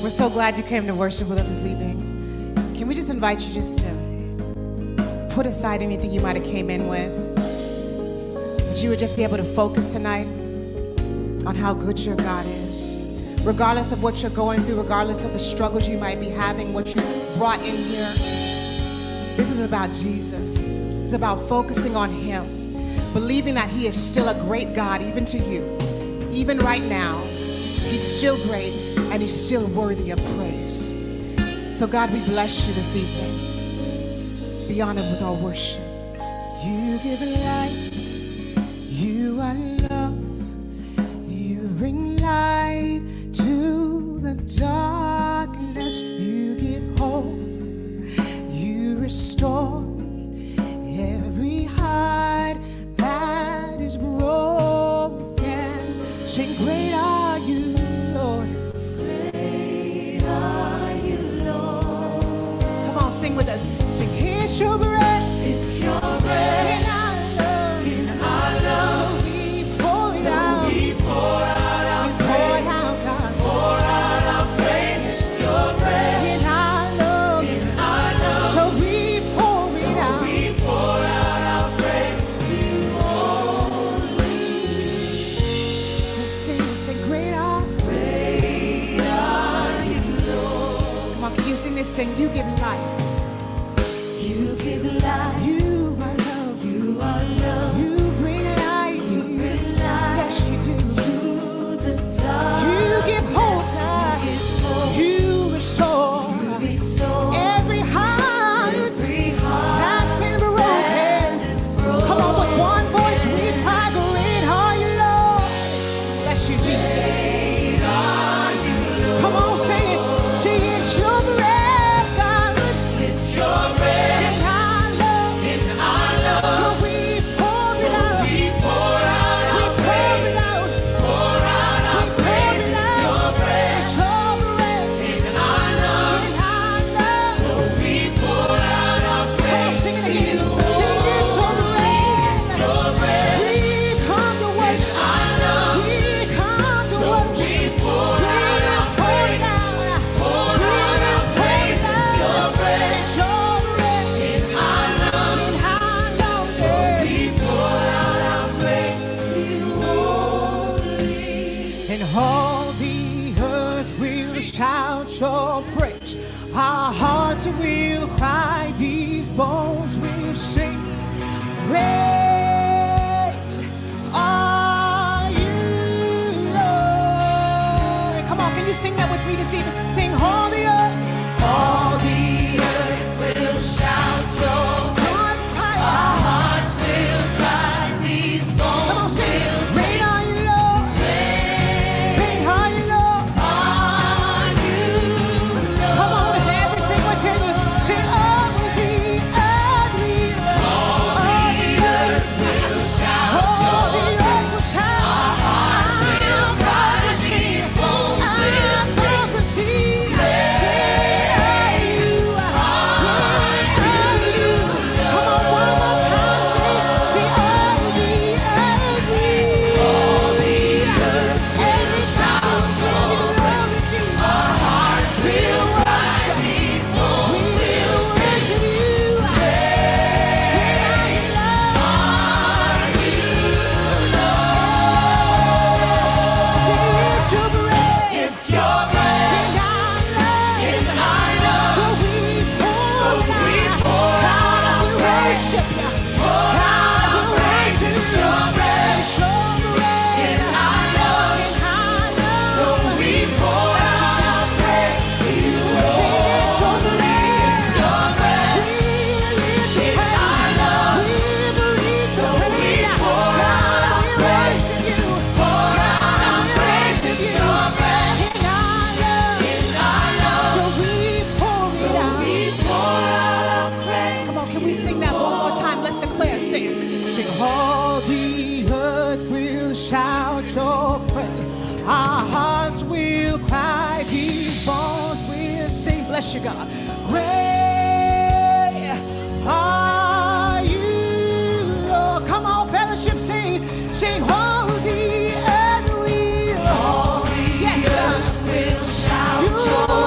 We're so glad you came to worship with us this evening. Can we just invite you just to put aside anything you might have came in with? That you would just be able to focus tonight on how good your God is. Regardless of what you're going through, regardless of the struggles you might be having, what you brought in here, this is about Jesus. It's about focusing on Him, believing that He is still a great God, even to you. Even right now, He's still great and He's still worthy of praise. So God, we bless you this evening. Be honored with our worship. You give life, you are love, you bring light to the darkness, you give hope, you restore every heart that is broken. Sing, great are you, Lord. Great are you, Lord. Come on, sing with us. Sing, it's your breath. It's your breath. In our love. In our love. So we pour it out. We pour out our praise. God. Pour out our praise. It's your breath. In our love. In our love. So we pour it out. So we pour out our praise. Sing, great are you, Lord. Come on, can you sing this? Sing, you give life. You give life. You are love. You are love. You bring light. You bring light. Yes, you do. To the dark. You give hope. You restore. You restore every heart that's been broken. Come on, with one voice we cry, great are you, Lord. Bless you, Jesus. Great are you, Lord. Come on, sing it. Sing, it's your breath, God. It's your breath. Your praise, our hearts will cry, these bones will sing. Great are you, Lord. Come on, can you sing that with me this evening? Sing, all the earth will shout your praise. Our hearts will cry, these bones. Come on, sing. Great are you, Lord. Great are you, Lord. All the earth will shout your praise. Our hearts will cry, these bones will sing. Bless you, God. Great are you, Lord. Come on, fellowship, sing. Sing, all the earth will. All the earth will shout your praise.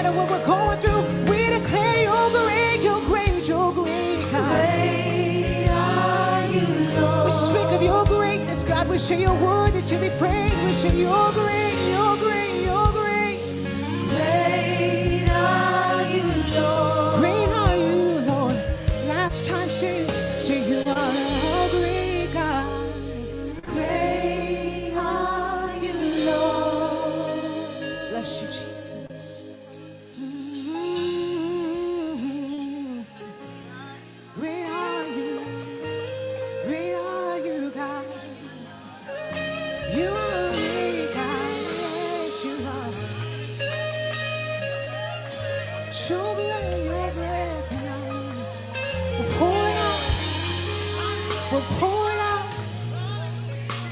matter what we're going through, we declare your great, your great, your great, God. Great are you, Lord. We speak of your greatness, God. We share your word that you be praised. We share your great, your great, your great. Great are you, Lord. Great are you, Lord. Last time, say you are a great God. Great are you, Lord. Bless you, Jesus. Great are you. Great are you, God. You are a great God. Yes, you are. Show me your breath in us. We'll pour it out. We'll pour it out.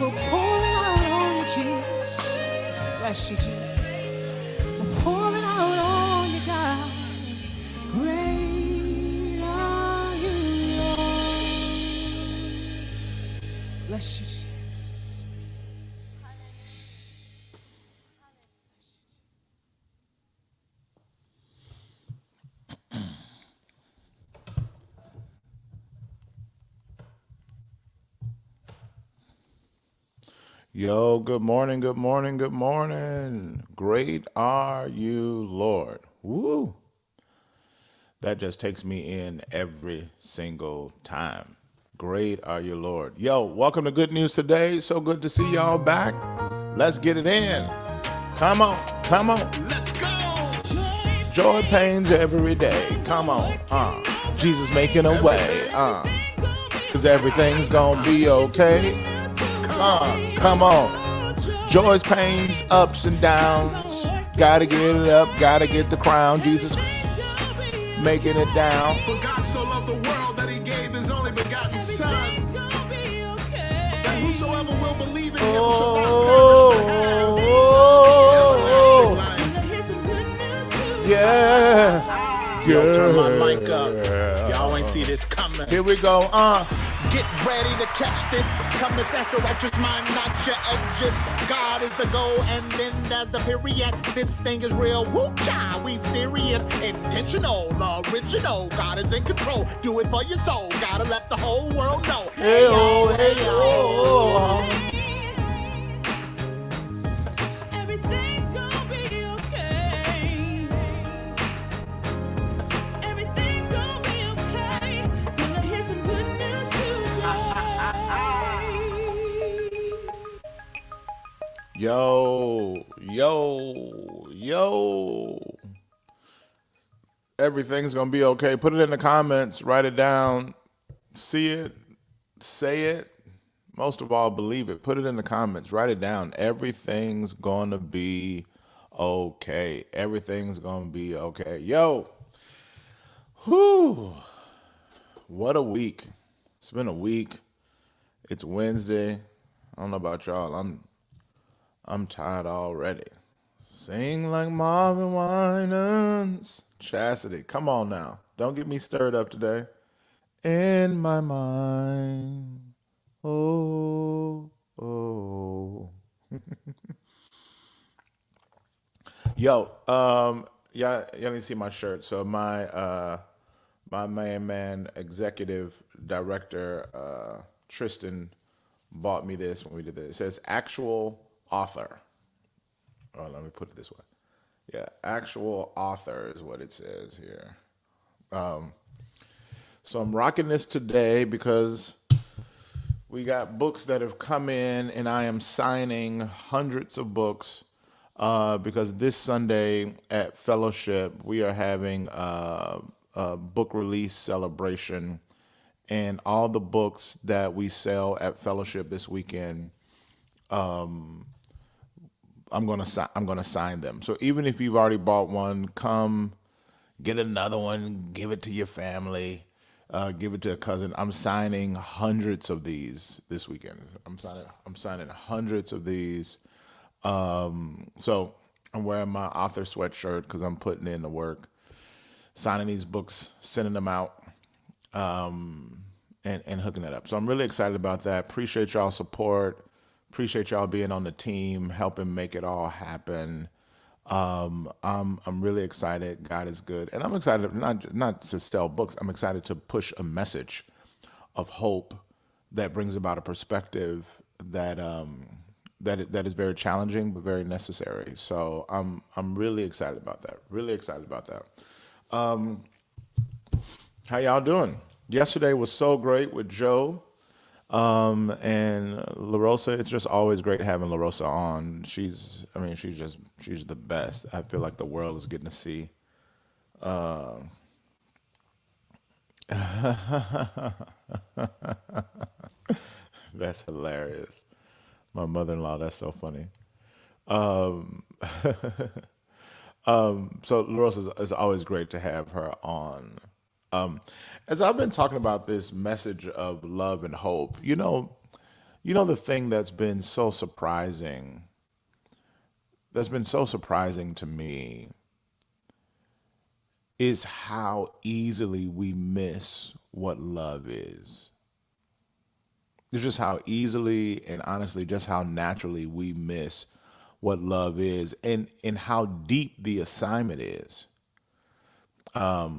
We'll pour it out on you, Jesus. Bless you, Jesus. We'll pour it out on you, God. Great are you, Lord. Bless you, Jesus. Yo, good morning, good morning, good morning. Great are you, Lord. Woo. That just takes me in every single time. Great are you, Lord. Yo, welcome to Good News Today. So good to see y'all back. Let's get it in. Come on, come on. Let's go. Joy pains every day. Come on. Jesus making a way. Cause everything's gonna be okay. Come on. Joys, pains, ups and downs. Gotta get it up, gotta get the crown. Jesus making it down. For God so loved the world that he gave his only begotten Son, that whosoever will believe in him shall not perish but have everlasting life. Yeah. Yo, turn my mic up. Y'all ain't see this coming. Here we go. Get ready to catch this. Come to snatch your righteous mind, not your edges. God is the goal, and then there's the period. This thing is real. Woo-cha, we serious, intentional, original. God is in control. Do it for your soul. Gotta let the whole world know. Hey, oh, hey, oh. Everything's gonna be okay. Everything's gonna be okay. Gonna hear some good news today. Yo. Everything's gonna be okay. Put it in the comments, write it down, see it, say it. Most of all, believe it. Put it in the comments, write it down. Everything's gonna be okay. Everything's gonna be okay. Yo. Whew. What a week. It's been a week. It's Wednesday. I don't know about y'all. I'm tired already. Sing like Marvin Winans. Chastity, come on now. Don't get me stirred up today. In my mind. Oh, oh. Yo, y'all need to see my shirt. So my man, executive director, Tristan bought me this when we did this. It says actual author. Oh, let me put it this way. Yeah, actual author is what it says here. So I'm rocking this today because we got books that have come in, and I am signing hundreds of books because this Sunday at Fellowship, we are having a book release celebration, and all the books that we sell at Fellowship this weekend, I'm gonna sign them. So even if you've already bought one, come get another one, give it to your family, give it to a cousin. I'm signing hundreds of these this weekend. I'm signing hundreds of these. So I'm wearing my author sweatshirt because I'm putting in the work, signing these books, sending them out, and hooking it up. So I'm really excited about that. Appreciate y'all support. Appreciate y'all being on the team, helping make it all happen. I'm really excited. God is good, and I'm excited not to sell books. I'm excited to push a message of hope that brings about a perspective that that is very challenging but very necessary. So I'm really excited about that. Really excited about that. How y'all doing? Yesterday was so great with Joe. And LaRosa, it's just always great having LaRosa on. I mean, she's the best. I feel like the world is getting to see. That's hilarious. My mother-in-law, that's so funny. Um, so LaRosa is always great to have her on. Um, as I've been talking about this message of love and hope, the thing that's been so surprising to me is how easily we miss what love is. It's just how easily and honestly, just how naturally we miss what love is and how deep the assignment is. How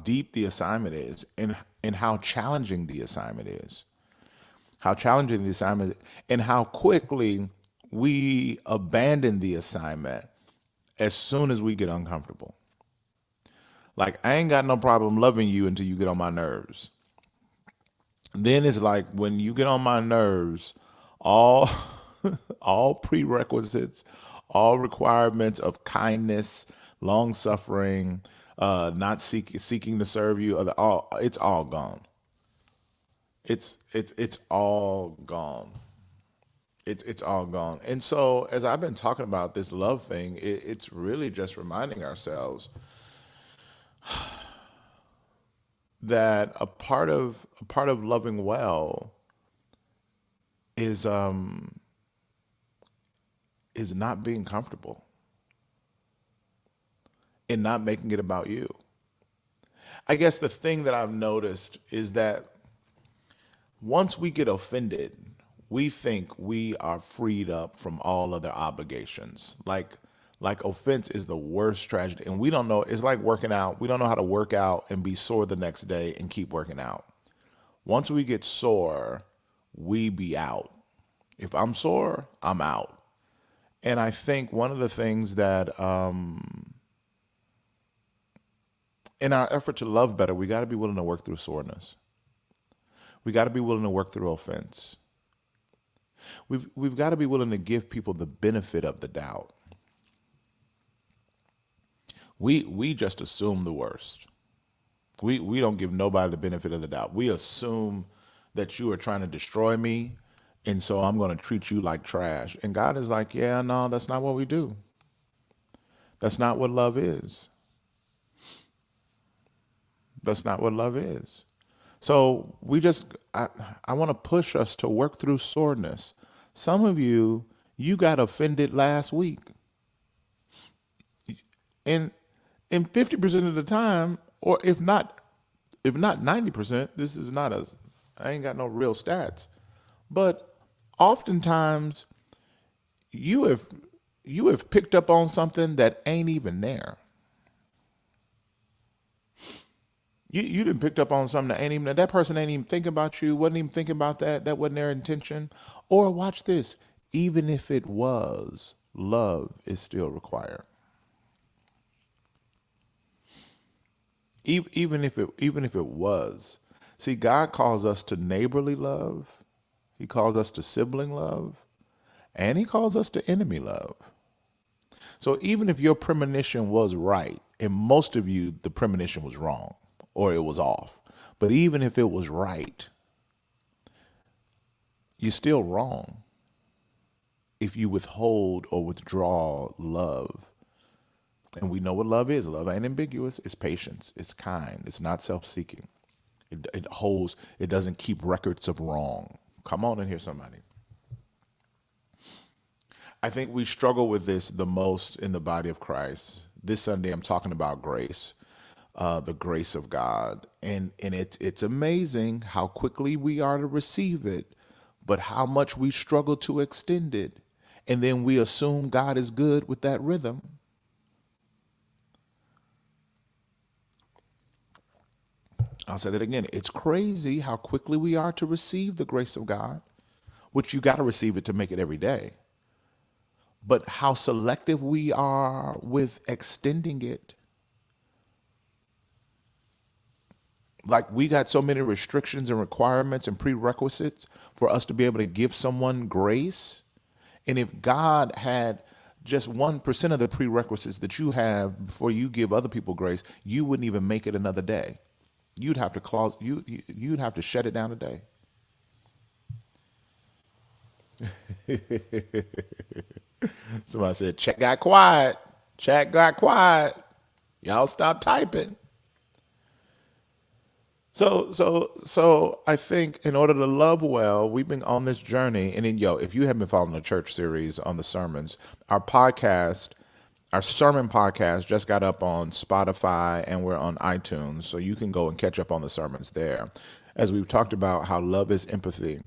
deep the assignment is and how challenging the assignment is. How challenging the assignment and how quickly we abandon the assignment as soon as we get uncomfortable. Like, I ain't got no problem loving you until you get on my nerves. Then it's like when you get on my nerves, all all prerequisites, all requirements of kindness, long suffering, not seeking to serve you, it's all gone. It's all gone. It's all gone. And so as I've been talking about this love thing, it's really just reminding ourselves that a part of loving well is not being comfortable and not making it about you. I guess the thing that I've noticed is that once we get offended, we think we are freed up from all other obligations. Like offense is the worst tragedy, and we don't know. It's like working out. We don't know how to work out and be sore the next day and keep working out. Once we get sore, we be out. If I'm sore, I'm out. And I think one of the things that, in our effort to love better, we got to be willing to work through soreness. We got to be willing to work through offense. We've got to be willing to give people the benefit of the doubt. We just assume the worst. We don't give nobody the benefit of the doubt. We assume that you are trying to destroy me, and so I'm going to treat you like trash. And God is like, yeah, no, that's not what we do. That's not what love is. That's not what love is. So I want to push us to work through soreness. Some of you got offended last week. And 50% of the time, or if not 90%, this is not I ain't got no real stats. But oftentimes you have picked up on something that ain't even there. You didn't picked up on something that ain't even that person ain't even thinking about you, wasn't even thinking about that. That wasn't their intention. Or watch this, even if it was, love is still required. Even if it was. See, God calls us to neighborly love. He calls us to sibling love, and he calls us to enemy love. So even if your premonition was right, and most of you, the premonition was wrong or it was off, but even if it was right, you're still wrong if you withhold or withdraw love. And we know what love is. Love ain't ambiguous. It's patience. It's kind. It's not self-seeking. It doesn't keep records of wrong. Come on in here, somebody. I think we struggle with this the most in the body of Christ. This Sunday, I'm talking about grace, the grace of God. And it's amazing how quickly we are to receive it, but how much we struggle to extend it. And then we assume God is good with that rhythm. I'll say that again. It's crazy how quickly we are to receive the grace of God, which you got to receive it to make it every day. But how selective we are with extending it. Like we got so many restrictions and requirements and prerequisites for us to be able to give someone grace. And if God had just 1% of the prerequisites that you have before you give other people grace, you wouldn't even make it another day. You'd have to you'd have to shut it down today. Somebody said, chat got quiet. Chat got quiet. Y'all stop typing. So I think in order to love well, we've been on this journey. And then, if you haven't been following the church series on the sermons, our sermon podcast just got up on Spotify and we're on iTunes. So you can go and catch up on the sermons there. As we've talked about how love is empathy,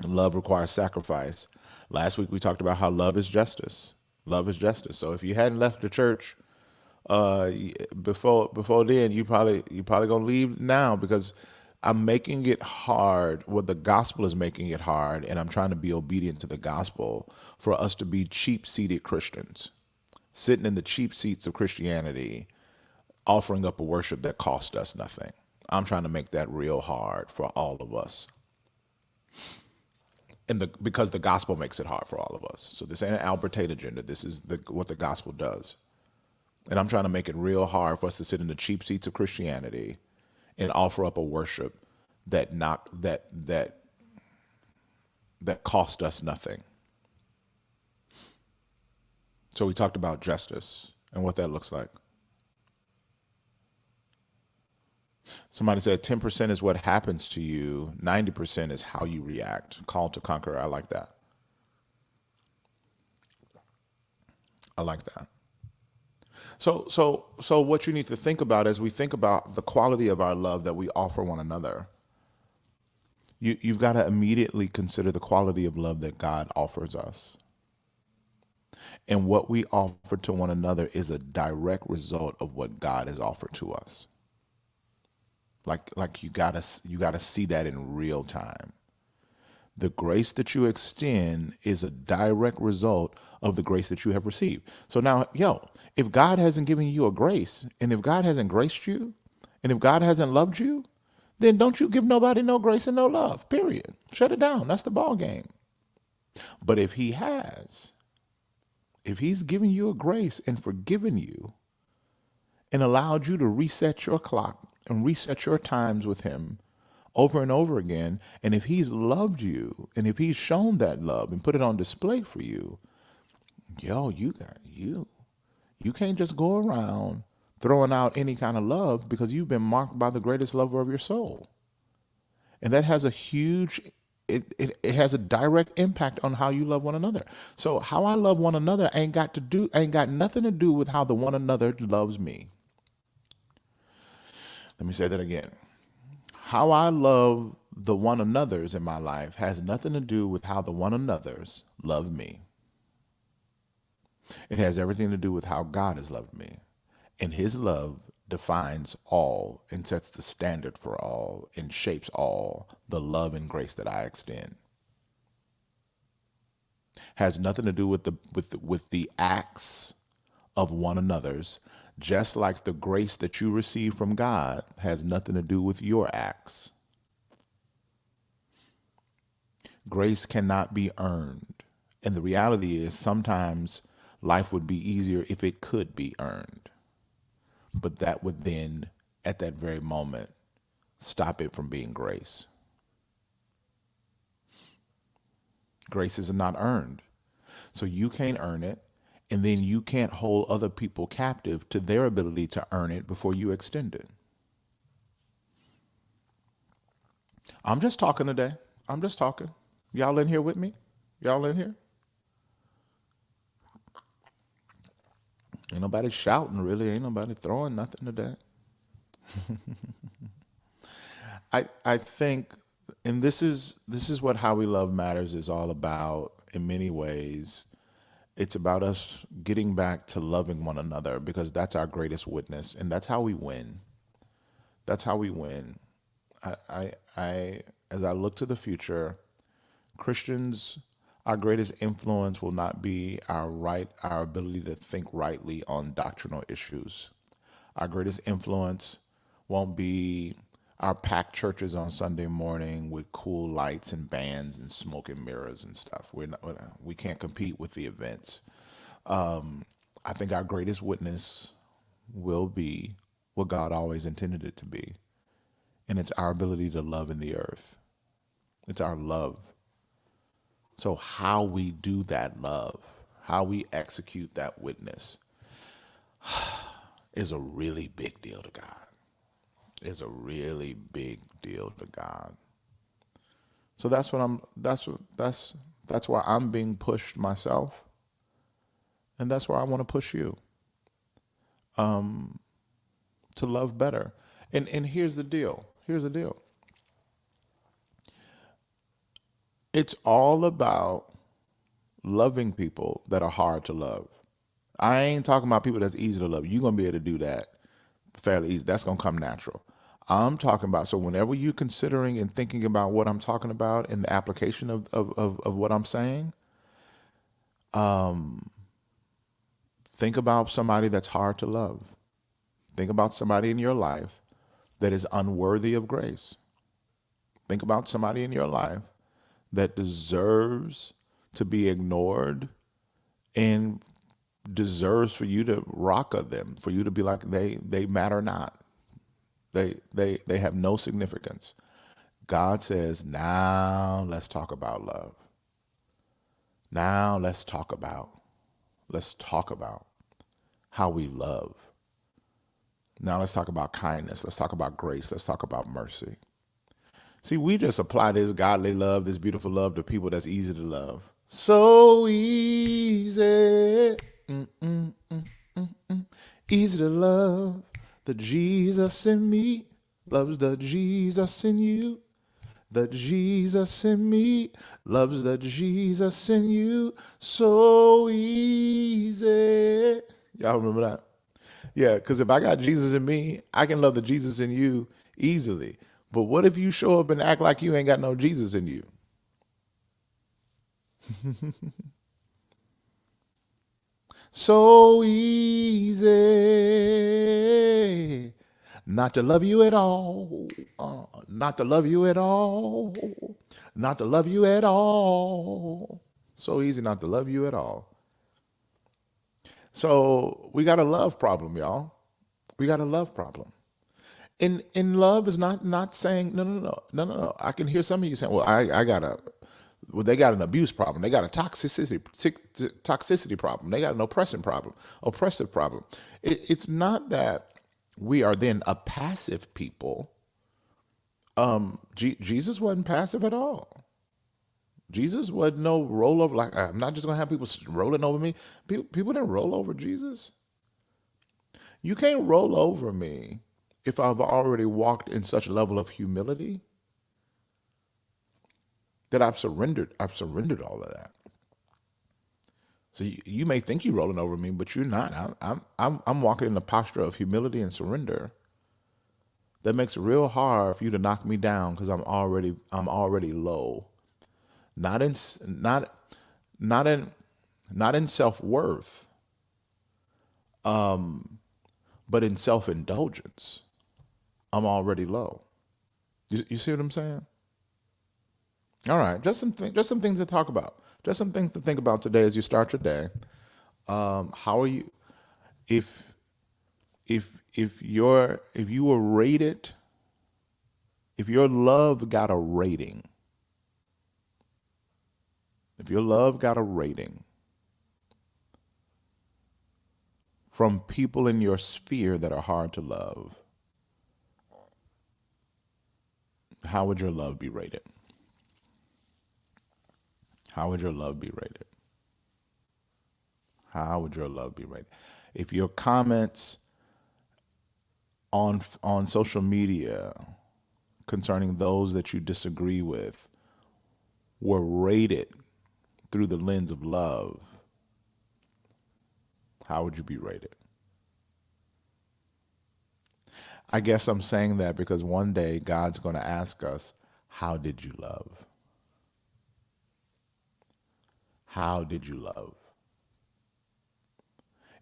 love requires sacrifice. Last week we talked about how love is justice. Love is justice. So if you hadn't left the church before then, you probably gonna leave now, because I'm making it hard. Well, the gospel is making it hard, and I'm trying to be obedient to the gospel for us to be cheap-seated Christians, sitting in the cheap seats of Christianity, offering up a worship that cost us nothing. I'm trying to make that real hard for all of us. Because the gospel makes it hard for all of us. So this ain't an Albert Tate agenda. This is what the gospel does. And I'm trying to make it real hard for us to sit in the cheap seats of Christianity and offer up a worship that cost us nothing. So we talked about justice and what that looks like. Somebody said 10% is what happens to you, 90% is how you react. Call to conquer. I like that. I like that. So what you need to think about as we think about the quality of our love that we offer one another, you've got to immediately consider the quality of love that God offers us. And what we offer to one another is a direct result of what God has offered to us. Like you gotta see that in real time. The grace that you extend is a direct result of the grace that you have received. So now, if God hasn't given you a grace, and if God hasn't graced you, and if God hasn't loved you, then don't you give nobody no grace and no love, period. Shut it down. That's the ball game. But if he has, if he's given you a grace and forgiven you and allowed you to reset your clock and reset your times with him over and over again, and if he's loved you and if he's shown that love and put it on display for you, you can't just go around throwing out any kind of love, because you've been marked by the greatest lover of your soul. And that has a huge, it has a direct impact on how you love one another. So how I love one another ain't got nothing to do with how the one another loves me. Let me say that again. How I love the one another's in my life has nothing to do with how the one another's love me. It has everything to do with how God has loved me. And his love defines all and sets the standard for all and shapes all the love and grace that I extend. Has nothing to do with the acts of one another's, just like the grace that you receive from God has nothing to do with your acts. Grace cannot be earned. And the reality is sometimes life would be easier if it could be earned. But that would then, at that very moment, stop it from being grace. Grace is not earned. So you can't earn it, and then you can't hold other people captive to their ability to earn it before you extend it. I'm just talking today. I'm just talking. Y'all in here with me? Y'all in here? Ain't nobody shouting, really. Ain't nobody throwing nothing today. I think, and this is what How We Love Matters is all about, in many ways, it's about us getting back to loving one another because that's our greatest witness and that's how we win. That's how we win. As I look to the future, Christians, our greatest influence will not be our ability to think rightly on doctrinal issues. Our greatest influence won't be our packed churches on Sunday morning with cool lights and bands and smoke and mirrors and stuff. We can't compete with the events. I think our greatest witness will be what God always intended it to be. And it's our ability to love in the earth. It's our love. So how we do that love, how we execute that witness is a really big deal to God. Is a really big deal to God. So that's where I'm being pushed myself. And that's where I want to push you. To love better. And here's the deal. Here's the deal. It's all about loving people that are hard to love. I ain't talking about people that's easy to love. You're going to be able to do that fairly easy. That's going to come natural. I'm talking about, so whenever you're considering and thinking about what I'm talking about in the application of what I'm saying, think about somebody that's hard to love. Think about somebody in your life that is unworthy of grace. Think about somebody in your life that deserves to be ignored and deserves for you to rock them, for you to be like, they matter not. They have no significance. God says, now let's talk about love. Now let's talk about how we love. Now let's talk about kindness. Let's talk about grace. Let's talk about mercy. See, we just apply this godly love, this beautiful love to people that's easy to love. So easy. Easy to love. The Jesus in me loves the Jesus in you. The Jesus in me loves the Jesus in you. So easy. Y'all remember that? Yeah, because if I got Jesus in me, I can love the Jesus in you easily. But what if you show up and act like you ain't got no Jesus in you? So easy not to love you at all. Not to love you at all. Not to love you at all. So easy not to love you at all. So we got a love problem, y'all. We got a love problem. In love is not saying no. I can hear some of you saying, well, they got an abuse problem. They got a toxicity problem. They got an oppressive problem. It's not that we are then a passive people. Jesus wasn't passive at all. Jesus wasn't no rollover. Like, I'm not just gonna have people rolling over me. People didn't roll over Jesus. You can't roll over me if I've already walked in such a level of humility that I've surrendered all of that. So you may think you're rolling over me, but you're not. I'm walking in a posture of humility and surrender. That makes it real hard for you to knock me down because I'm already low. Not in self-worth, but in self-indulgence. I'm already low. You see what I'm saying? All right, just some things to talk about. Just some things to think about today as you start your day. How are you? If you were rated, if your love got a rating, from people in your sphere that are hard to love, how would your love be rated? How would your love be rated? How would your love be rated? If your comments on social media concerning those that you disagree with were rated through the lens of love, how would you be rated? I guess I'm saying that because one day God's going to ask us, how did you love? How did you love?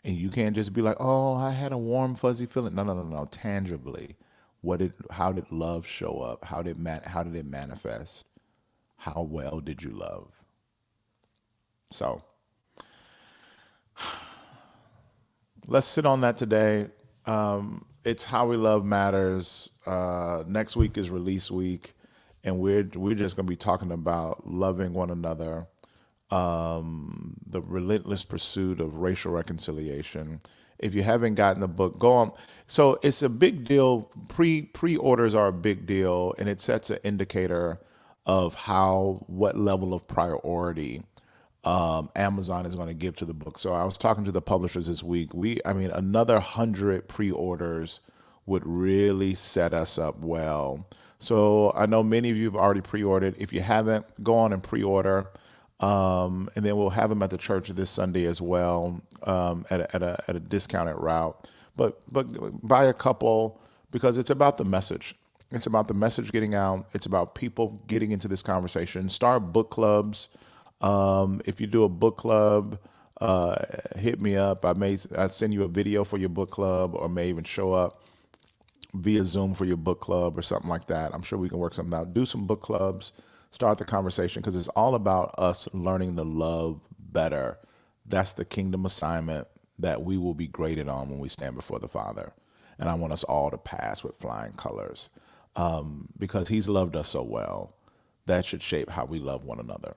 And you can't just be like, oh, I had a warm, fuzzy feeling. No, no, no, no. Tangibly, how did love show up? How did it manifest? How well did you love? So let's sit on that today. It's How We Love Matters. Next week is release week, and we're just going to be talking about loving one another, the relentless pursuit of racial reconciliation. If you haven't gotten the book, go on. So it's a big deal. Pre-orders are a big deal, and it sets an indicator of what level of priority Amazon is going to give to the book. So I was talking to the publishers this week. Another 100 pre-orders would really set us up well. So I know many of you have already pre-ordered. If you haven't, go on and pre-order. And then we'll have them at the church this Sunday as well, at a discounted route. But buy a couple, because it's about the message. It's about the message getting out. It's about people getting into this conversation. Start book clubs. If you do a book club, hit me up. I send you a video for your book club, or may even show up via Zoom for your book club or something like that. I'm sure we can work something out. Do some book clubs. Start the conversation, because it's all about us learning to love better. That's the kingdom assignment that we will be graded on when we stand before the Father. And I want us all to pass with flying colors, because he's loved us so well. That should shape how we love one another.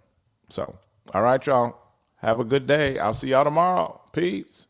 So, all right, y'all. Have a good day. I'll see y'all tomorrow. Peace.